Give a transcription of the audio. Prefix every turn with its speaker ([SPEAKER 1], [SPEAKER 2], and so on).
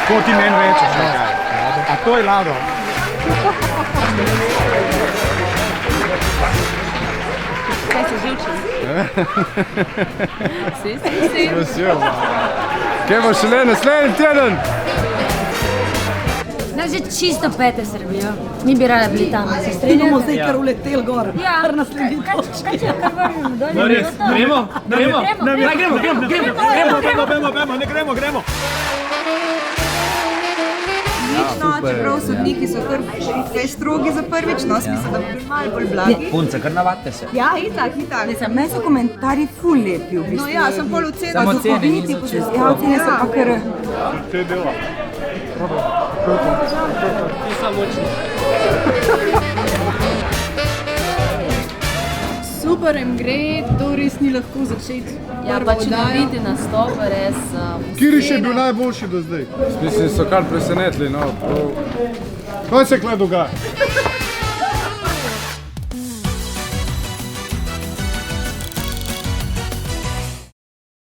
[SPEAKER 1] Ko ti meni rečeš, kaj? A to je Lado?
[SPEAKER 2] Kaj se že učim? Si.
[SPEAKER 1] Vesel. Kaj bo šele naslednji teden?
[SPEAKER 3] Nas že čisto pete srbijo. Mi bi rada bili tam, se strinjate?
[SPEAKER 4] Bomo zdaj kar uletel gor.
[SPEAKER 3] Ja,
[SPEAKER 4] kar naslednji točki.
[SPEAKER 3] kaj če kar vrnemo dolje?
[SPEAKER 1] No res, gremo?
[SPEAKER 3] Gremo.
[SPEAKER 1] Gremo.
[SPEAKER 5] No, čeprav sodniki so kar strogi za prvič, no, smisel, da bi malo bolj blagi.
[SPEAKER 6] Punce, kar navadite se.
[SPEAKER 5] Ja, itak.
[SPEAKER 4] Meni so komentarji ful lepi v bistvu.
[SPEAKER 5] No ja, sem pol ocenila.
[SPEAKER 6] Samo cene niso čisto.
[SPEAKER 4] Ja, ocene so pa kar...
[SPEAKER 1] Te dela.
[SPEAKER 7] Super jim gre, to res ni lahko začeti.
[SPEAKER 2] Ja, pa čudoviti nastop, res.
[SPEAKER 1] Kiriš je bil najboljši do zdaj. Mislim, so kar presenetili, no. Kaj se kle dogaja?